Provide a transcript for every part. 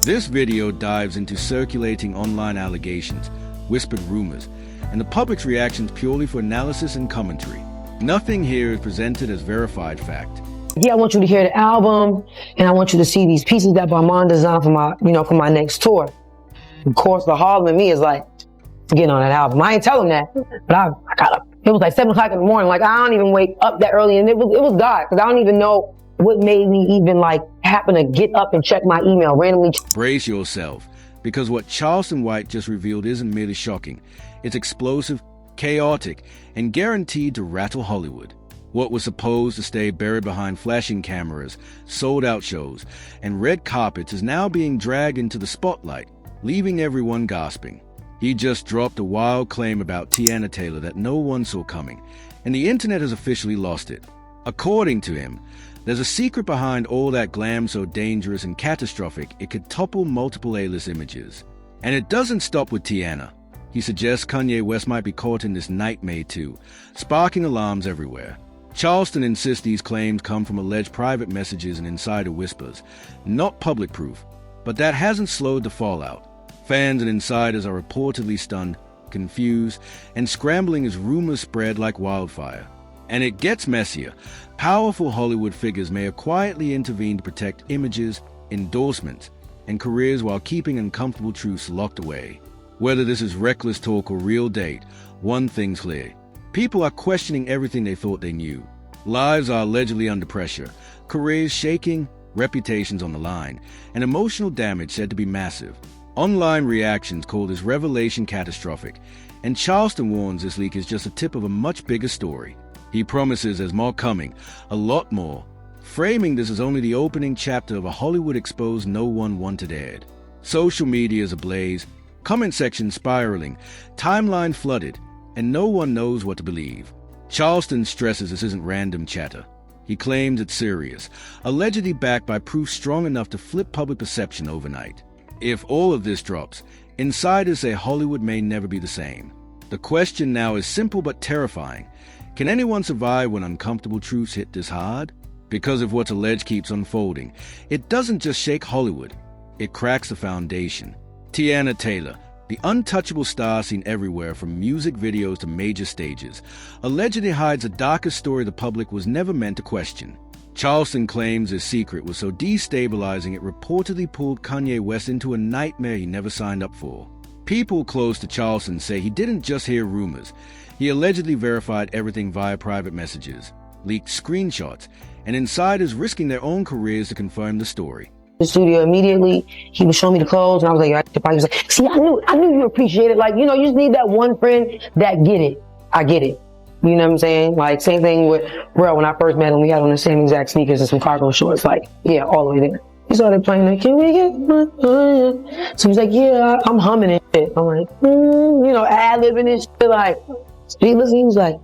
This video dives into circulating online allegations, whispered rumors, and the public's reactions purely for analysis and commentary. Nothing here is presented as verified fact. Yeah, I want you to hear the album, and I want you to see these pieces that Armand designed for my next tour. Of course, the Harlem in me is like, getting on that album. I ain't tell him that, but I got up. It was like 7 o'clock in the morning. Like, I don't even wake up that early, and it was God, because I don't even know what made me even like happen to get up and check my email randomly. Brace yourself, because what Charleston White just revealed isn't merely shocking. It's explosive, chaotic, and guaranteed to rattle Hollywood. What was supposed to stay buried behind flashing cameras, sold-out shows, and red carpets is now being dragged into the spotlight, leaving everyone gasping. He just dropped a wild claim about Teyana Taylor that no one saw coming, and the internet has officially lost it. According to him, there's a secret behind all that glam so dangerous and catastrophic it could topple multiple A-list images. And it doesn't stop with Teyana. He suggests Kanye West might be caught in this nightmare too, sparking alarms everywhere. Charleston insists these claims come from alleged private messages and insider whispers, not public proof, but that hasn't slowed the fallout. Fans and insiders are reportedly stunned, confused, and scrambling as rumors spread like wildfire. And it gets messier. Powerful Hollywood figures may have quietly intervened to protect images, endorsements, and careers while keeping uncomfortable truths locked away. Whether this is reckless talk or real date, one thing's clear. People are questioning everything they thought they knew. Lives are allegedly under pressure, careers shaking, reputations on the line, and emotional damage said to be massive. Online reactions call this revelation catastrophic, and Charleston warns this leak is just a tip of a much bigger story. He promises there's more coming, a lot more, framing this as only the opening chapter of a Hollywood exposed no one wanted aired. Social media is ablaze, comment section spiraling, timeline flooded, and no one knows what to believe. Charleston stresses this isn't random chatter. He claims it's serious, allegedly backed by proof strong enough to flip public perception overnight. If all of this drops, insiders say Hollywood may never be the same. The question now is simple but terrifying. Can anyone survive when uncomfortable truths hit this hard? Because if what's alleged keeps unfolding, it doesn't just shake Hollywood, it cracks the foundation. Teyana Taylor, the untouchable star seen everywhere from music videos to major stages, allegedly hides a darker story the public was never meant to question. Charleston claims his secret was so destabilizing it reportedly pulled Kanye West into a nightmare he never signed up for. People close to Charleston say he didn't just hear rumors. He allegedly verified everything via private messages, leaked screenshots, and insiders risking their own careers to confirm the story. The studio immediately, he was showing me the clothes, and I was like, he was like, see, I knew you appreciate it. Like, you just need that one friend that get it. I get it. You know what I'm saying? Like, same thing with Rel. When I first met him, we had on the same exact sneakers and some cargo shorts. Like, yeah, all the way there. He started playing like, can we get my So he's like, yeah, I'm humming and shit. I'm like, ad-libbing and shit. Like, he was like,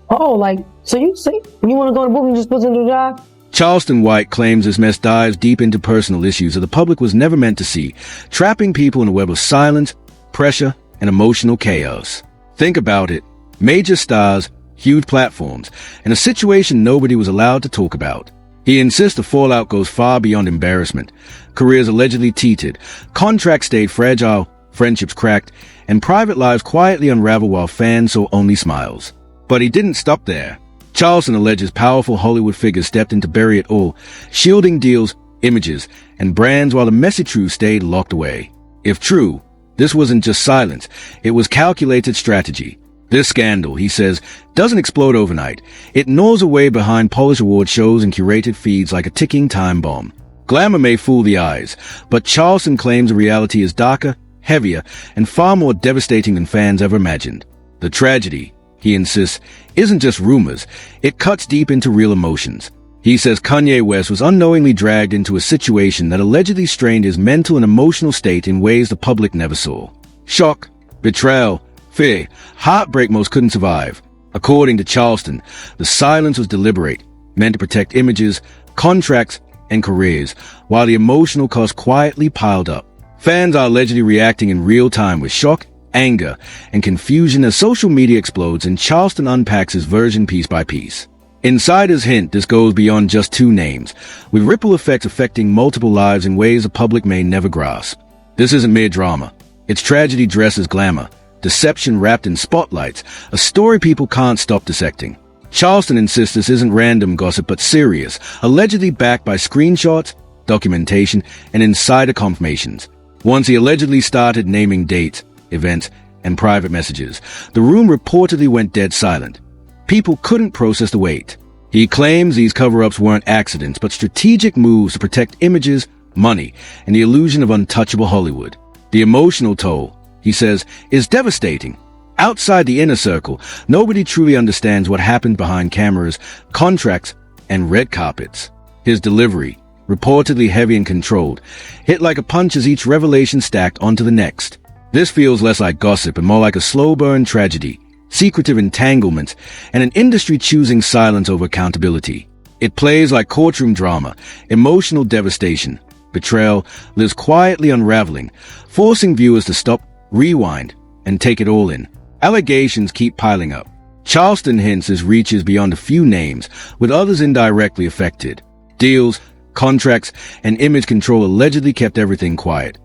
oh, like, so you say you want to go to book and just put into the job? Charleston White claims this mess dives deep into personal issues that the public was never meant to see, trapping people in a web of silence, pressure, and emotional chaos. Think about it. Major stars, huge platforms, and a situation nobody was allowed to talk about. He insists the fallout goes far beyond embarrassment. Careers allegedly teetered, contracts stayed fragile, friendships cracked, and private lives quietly unraveled while fans saw only smiles. But he didn't stop there. Charleston alleges powerful Hollywood figures stepped in to bury it all, shielding deals, images, and brands while the messy truth stayed locked away. If true, this wasn't just silence, it was calculated strategy. This scandal, he says, doesn't explode overnight. It gnaws away behind polished award shows and curated feeds like a ticking time bomb. Glamour may fool the eyes, but Charleston claims the reality is darker, heavier, and far more devastating than fans ever imagined. The tragedy, he insists, isn't just rumors. It cuts deep into real emotions. He says Kanye West was unknowingly dragged into a situation that allegedly strained his mental and emotional state in ways the public never saw. Shock, betrayal, fear, heartbreak most couldn't survive. According to Charleston, the silence was deliberate, meant to protect images, contracts, and careers, while the emotional cost quietly piled up. Fans are allegedly reacting in real time with shock, anger, and confusion as social media explodes and Charleston unpacks his version piece by piece. Insiders hint this goes beyond just 2 names, with ripple effects affecting multiple lives in ways the public may never grasp. This isn't mere drama. It's tragedy dressed as glamour, deception wrapped in spotlights, a story people can't stop dissecting. Charleston insists this isn't random gossip but serious, allegedly backed by screenshots, documentation, and insider confirmations. Once he allegedly started naming dates, events, and private messages, the room reportedly went dead silent. People couldn't process the weight. He claims these cover-ups weren't accidents, but strategic moves to protect images, money, and the illusion of untouchable Hollywood. The emotional toll, he says, is devastating. Outside the inner circle, nobody truly understands what happened behind cameras, contracts, and red carpets. His delivery, reportedly heavy and controlled, hit like a punch as each revelation stacked onto the next. This feels less like gossip and more like a slow-burn tragedy, secretive entanglements, and an industry choosing silence over accountability. It plays like courtroom drama, emotional devastation, betrayal lives quietly unraveling, forcing viewers to stop, rewind, and take it all in. Allegations keep piling up. Charleston hints this reaches beyond a few names, with others indirectly affected. Deals, contracts, and image control allegedly kept everything quiet,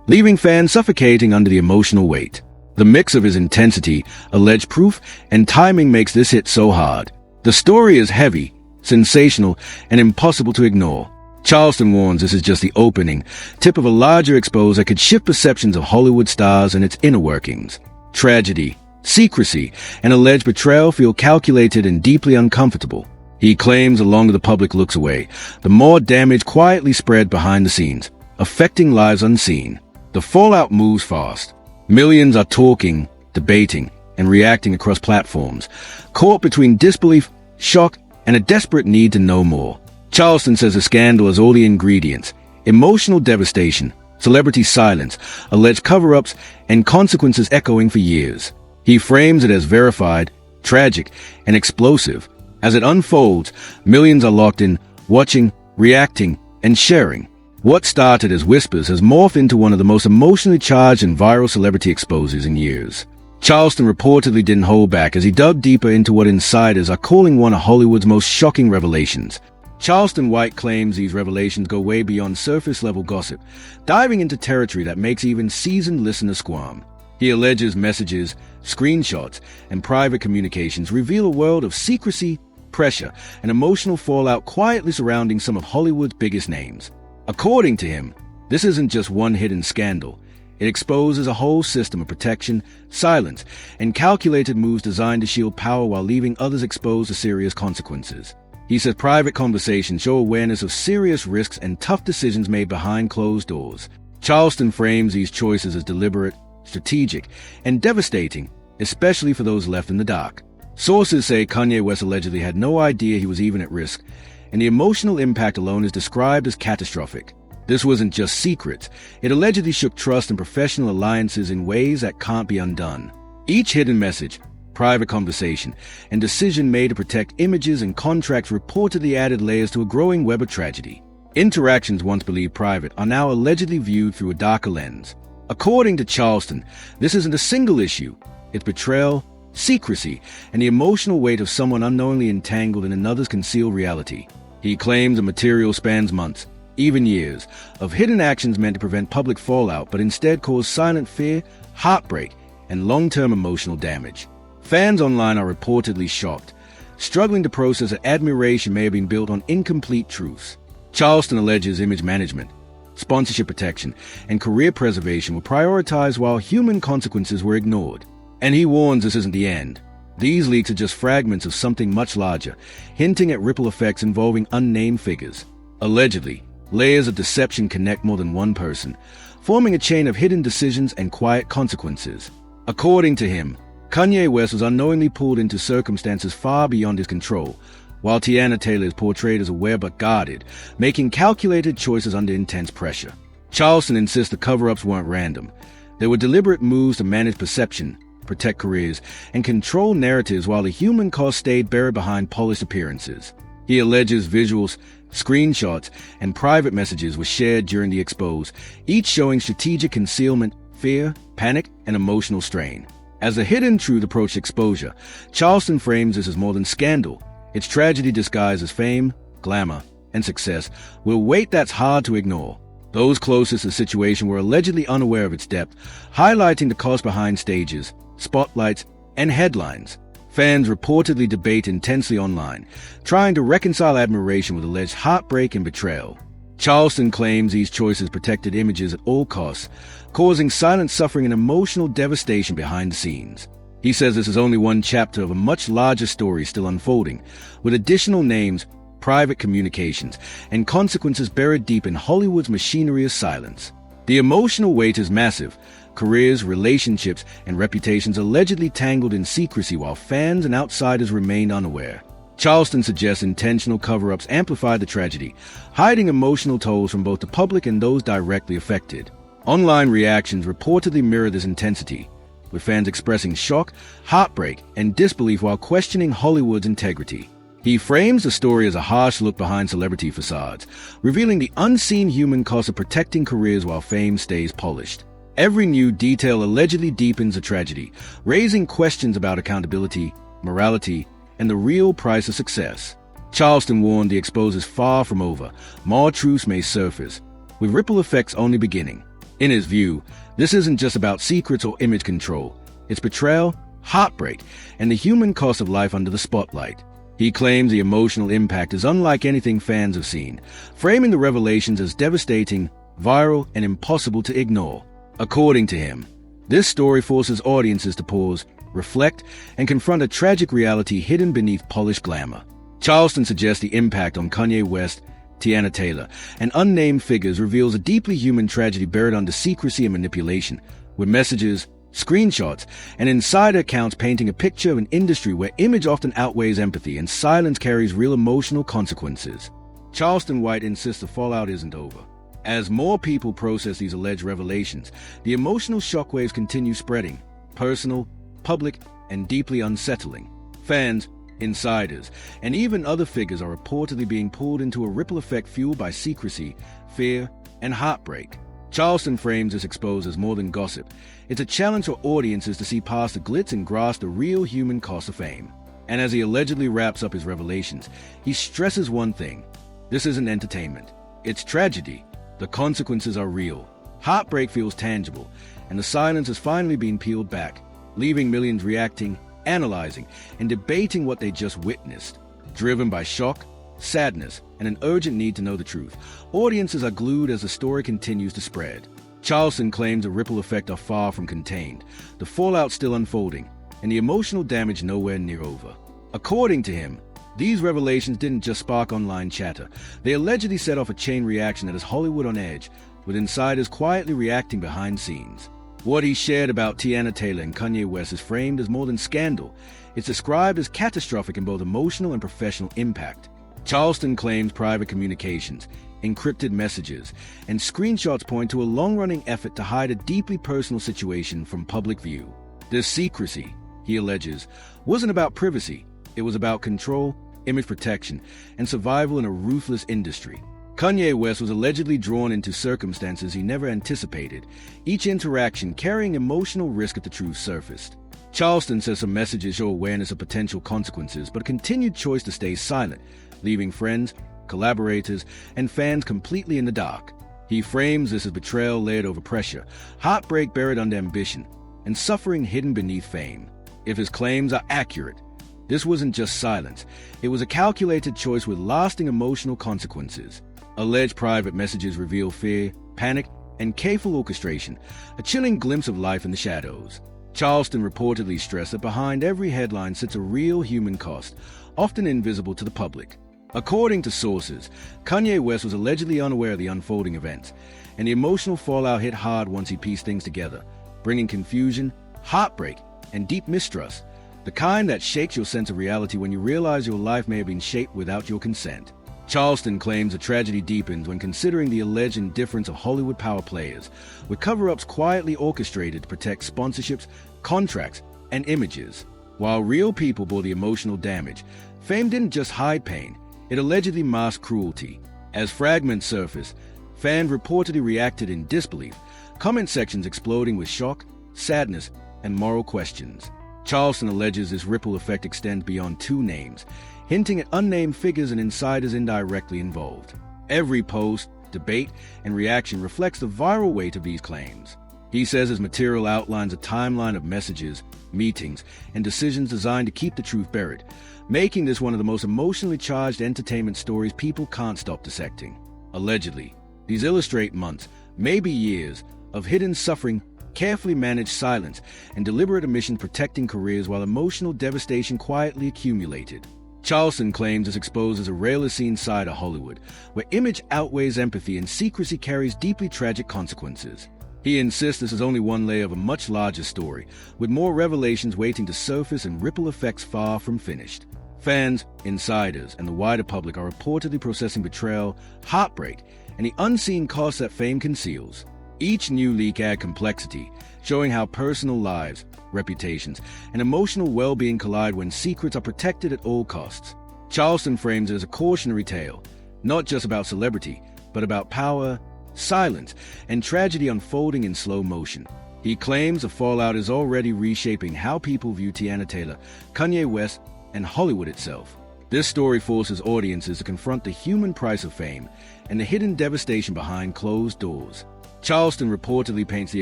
leaving fans suffocating under the emotional weight. The mix of his intensity, alleged proof, and timing makes this hit so hard. The story is heavy, sensational, and impossible to ignore. Charleston warns this is just the opening, tip of a larger expose that could shift perceptions of Hollywood stars and its inner workings. Tragedy, secrecy, and alleged betrayal feel calculated and deeply uncomfortable. He claims the longer the public looks away, the more damage quietly spread behind the scenes, affecting lives unseen. The fallout moves fast. Millions are talking, debating, and reacting across platforms, caught between disbelief, shock, and a desperate need to know more. Charleston says the scandal has all the ingredients: emotional devastation, celebrity silence, alleged cover-ups, and consequences echoing for years. He frames it as verified, tragic, and explosive. As it unfolds, millions are locked in, watching, reacting, and sharing. What started as whispers has morphed into one of the most emotionally charged and viral celebrity exposes in years. Charleston reportedly didn't hold back as he dug deeper into what insiders are calling one of Hollywood's most shocking revelations. Charleston White claims these revelations go way beyond surface-level gossip, diving into territory that makes even seasoned listeners squirm. He alleges messages, screenshots, and private communications reveal a world of secrecy, pressure, and emotional fallout quietly surrounding some of Hollywood's biggest names. According to him, this isn't just one hidden scandal. It exposes a whole system of protection, silence, and calculated moves designed to shield power while leaving others exposed to serious consequences. He says private conversations show awareness of serious risks and tough decisions made behind closed doors. Charleston frames these choices as deliberate, strategic, and devastating, especially for those left in the dark. Sources say Kanye West allegedly had no idea he was even at risk, and the emotional impact alone is described as catastrophic. This wasn't just secrets. It allegedly shook trust and professional alliances in ways that can't be undone. Each hidden message, private conversation, and decision made to protect images and contracts reportedly added layers to a growing web of tragedy. Interactions once believed private are now allegedly viewed through a darker lens. According to Charleston, this isn't a single issue. It's betrayal, secrecy, and the emotional weight of someone unknowingly entangled in another's concealed reality. He claims the material spans months, even years, of hidden actions meant to prevent public fallout but instead cause silent fear, heartbreak, and long-term emotional damage. Fans online are reportedly shocked, struggling to process that admiration may have been built on incomplete truths. Charleston alleges image management, sponsorship protection, and career preservation were prioritized while human consequences were ignored. And he warns this isn't the end. These leaks are just fragments of something much larger, hinting at ripple effects involving unnamed figures. Allegedly, layers of deception connect more than one person, forming a chain of hidden decisions and quiet consequences. According to him, Kanye West was unknowingly pulled into circumstances far beyond his control, while Teyana Taylor is portrayed as aware but guarded, making calculated choices under intense pressure. Charleston insists the cover-ups weren't random. There were deliberate moves to manage perception, protect careers, and control narratives while the human cost stayed buried behind polished appearances. He alleges visuals, screenshots, and private messages were shared during the expose, each showing strategic concealment, fear, panic, and emotional strain. As the hidden truth approached exposure, Charleston frames this as more than scandal. Its tragedy disguised as fame, glamour, and success with a weight that's hard to ignore. Those closest to the situation were allegedly unaware of its depth, highlighting the cost behind stages, spotlights, and headlines. Fans reportedly debate intensely online, trying to reconcile admiration with alleged heartbreak and betrayal. Charleston claims these choices protected images at all costs, causing silent suffering and emotional devastation behind the scenes. He says this is only one chapter of a much larger story still unfolding, with additional names, private communications, and consequences buried deep in Hollywood's machinery of silence. The emotional weight is massive. Careers, relationships, and reputations allegedly tangled in secrecy while fans and outsiders remained unaware. Charleston suggests intentional cover-ups amplified the tragedy, hiding emotional tolls from both the public and those directly affected. Online reactions reportedly mirror this intensity, with fans expressing shock, heartbreak, and disbelief while questioning Hollywood's integrity. He frames the story as a harsh look behind celebrity facades, revealing the unseen human cost of protecting careers while fame stays polished. Every new detail allegedly deepens the tragedy, raising questions about accountability, morality, and the real price of success. Charleston warned the expose is far from over. More truths may surface, with ripple effects only beginning. In his view, this isn't just about secrets or image control. It's betrayal, heartbreak, and the human cost of life under the spotlight. He claims the emotional impact is unlike anything fans have seen, framing the revelations as devastating, viral, and impossible to ignore. According to him, this story forces audiences to pause, reflect, and confront a tragic reality hidden beneath polished glamour. Charleston suggests the impact on Kanye West, Teyana, and unnamed figures reveals a deeply human tragedy buried under secrecy and manipulation, with messages, screenshots, and insider accounts painting a picture of an industry where image often outweighs empathy and silence carries real emotional consequences. Charleston White insists the fallout isn't over. As more people process these alleged revelations, the emotional shockwaves continue spreading, personal, public, and deeply unsettling. Fans, insiders, and even other figures are reportedly being pulled into a ripple effect fueled by secrecy, fear, and heartbreak. Charleston frames this expose as more than gossip. It's a challenge for audiences to see past the glitz and grasp the real human cost of fame. And as he allegedly wraps up his revelations, he stresses one thing. This isn't entertainment. It's tragedy. The consequences are real. Heartbreak feels tangible, and the silence is finally being peeled back, leaving millions reacting, analyzing, and debating what they just witnessed. Driven by shock, sadness, and an urgent need to know the truth, audiences are glued as the story continues to spread. Charleston claims the ripple effect are far from contained, the fallout still unfolding, and the emotional damage nowhere near over. According to him, these revelations didn't just spark online chatter. They allegedly set off a chain reaction that has Hollywood on edge, with insiders quietly reacting behind scenes. What he shared about Teyana and Kanye West is framed as more than scandal. It's described as catastrophic in both emotional and professional impact. Charleston claims private communications, encrypted messages, and screenshots point to a long-running effort to hide a deeply personal situation from public view. This secrecy, he alleges, wasn't about privacy. It was about control, image protection, and survival in a ruthless industry. Kanye West was allegedly drawn into circumstances he never anticipated, each interaction carrying emotional risk if the truth surfaced. Charleston says some messages show awareness of potential consequences, but a continued choice to stay silent, leaving friends, collaborators, and fans completely in the dark. He frames this as betrayal layered over pressure, heartbreak buried under ambition, and suffering hidden beneath fame. If his claims are accurate, this wasn't just silence. It was a calculated choice with lasting emotional consequences. Alleged private messages reveal fear, panic, and careful orchestration, a chilling glimpse of life in the shadows. Charleston reportedly stressed that behind every headline sits a real human cost, often invisible to the public. According to sources, Kanye West was allegedly unaware of the unfolding events, and the emotional fallout hit hard once he pieced things together, bringing confusion, heartbreak, and deep mistrust, the kind that shakes your sense of reality when you realize your life may have been shaped without your consent. Charleston claims the tragedy deepens when considering the alleged indifference of Hollywood power players, with cover-ups quietly orchestrated to protect sponsorships, contracts, and images. While real people bore the emotional damage, fame didn't just hide pain, it allegedly masked cruelty. As fragments surfaced, fans reportedly reacted in disbelief, comment sections exploding with shock, sadness, and moral questions. Charleston alleges this ripple effect extends beyond two names. hinting at unnamed figures and insiders indirectly involved. Every post, debate, and reaction reflects the viral weight of these claims. He says his material outlines a timeline of messages, meetings, and decisions designed to keep the truth buried, making this one of the most emotionally charged entertainment stories people can't stop dissecting. Allegedly, these illustrate months, maybe years, of hidden suffering, carefully managed silence, and deliberate omission protecting careers while emotional devastation quietly accumulated. Charleston claims this exposes a rarely seen side of Hollywood, where image outweighs empathy and secrecy carries deeply tragic consequences. He insists this is only one layer of a much larger story, with more revelations waiting to surface and ripple effects far from finished. Fans, insiders, and the wider public are reportedly processing betrayal, heartbreak, and the unseen costs that fame conceals. Each new leak adds complexity, showing how personal lives, reputations, and emotional well-being collide when secrets are protected at all costs. Charleston frames it as a cautionary tale, not just about celebrity, but about power, silence, and tragedy unfolding in slow motion. He claims the fallout is already reshaping how people view Teyana Taylor, Kanye West, and Hollywood itself. This story forces audiences to confront the human price of fame and the hidden devastation behind closed doors. Charleston reportedly paints the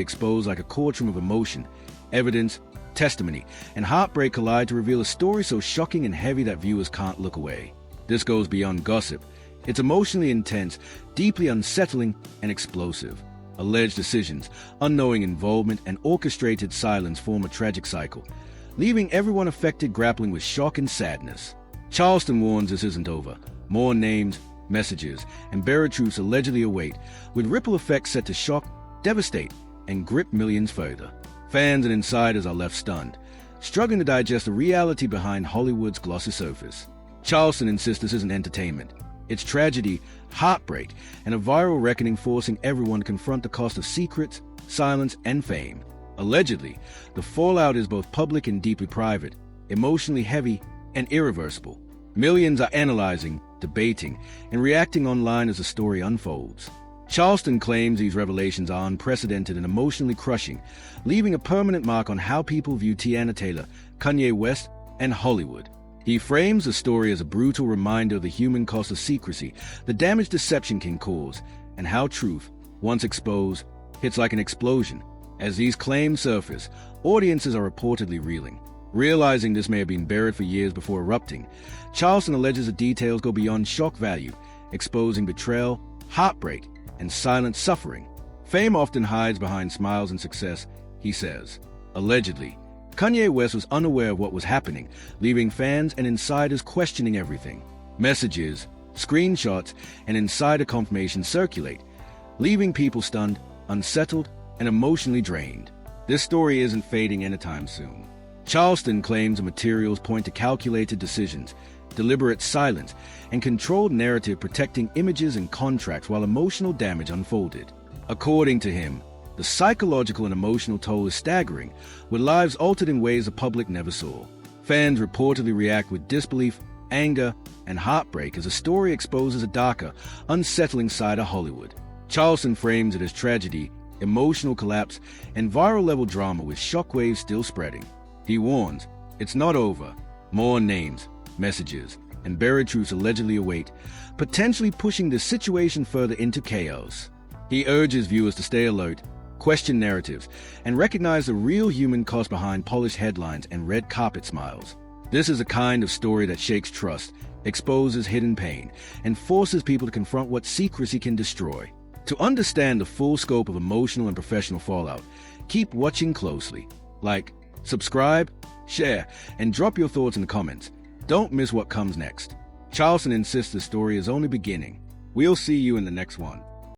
exposed like a courtroom of emotion, evidence, testimony, and heartbreak collide to reveal a story so shocking and heavy that viewers can't look away. This goes beyond gossip. It's emotionally intense, deeply unsettling, and explosive. Alleged decisions, unknowing involvement, and orchestrated silence form a tragic cycle, leaving everyone affected grappling with shock and sadness. Charleston warns this isn't over. More names, messages, and buried truths allegedly await, with ripple effects set to shock, devastate, and grip millions further. Fans and insiders are left stunned, struggling to digest the reality behind Hollywood's glossy surface. Charleston insists this isn't entertainment. It's tragedy, heartbreak, and a viral reckoning forcing everyone to confront the cost of secrets, silence, and fame. Allegedly, the fallout is both public and deeply private, emotionally heavy and irreversible. Millions are analyzing, debating, and reacting online as the story unfolds. Charleston claims these revelations are unprecedented and emotionally crushing, leaving a permanent mark on how people view Teyana Taylor, Kanye West, and Hollywood. He frames the story as a brutal reminder of the human cost of secrecy, the damage deception can cause, and how truth, once exposed, hits like an explosion. As these claims surface, audiences are reportedly reeling. Realizing this may have been buried for years before erupting, Charleston alleges the details go beyond shock value, exposing betrayal, heartbreak, and silent suffering. Fame often hides behind smiles and success, he says. Allegedly, Kanye West was unaware of what was happening, leaving fans and insiders questioning everything. Messages, screenshots, and insider confirmation circulate, leaving people stunned, unsettled, and emotionally drained. This story isn't fading anytime soon. Charleston claims the materials point to calculated decisions, deliberate silence, and controlled narrative protecting images and contracts while emotional damage unfolded. According to him, the psychological and emotional toll is staggering, with lives altered in ways the public never saw. Fans reportedly react with disbelief, anger, and heartbreak as the story exposes a darker, unsettling side of Hollywood. Charleston frames it as tragedy, emotional collapse, and viral-level drama with shockwaves still spreading. He warns, it's not over. More names, messages, and buried truths allegedly await, potentially pushing the situation further into chaos. He urges viewers to stay alert, question narratives, and recognize the real human cost behind polished headlines and red carpet smiles. This is a kind of story that shakes trust, exposes hidden pain, and forces people to confront what secrecy can destroy. To understand the full scope of emotional and professional fallout, keep watching closely. Like, subscribe, share, and drop your thoughts in the comments. Don't miss what comes next. Charleston insists the story is only beginning. We'll see you in the next one.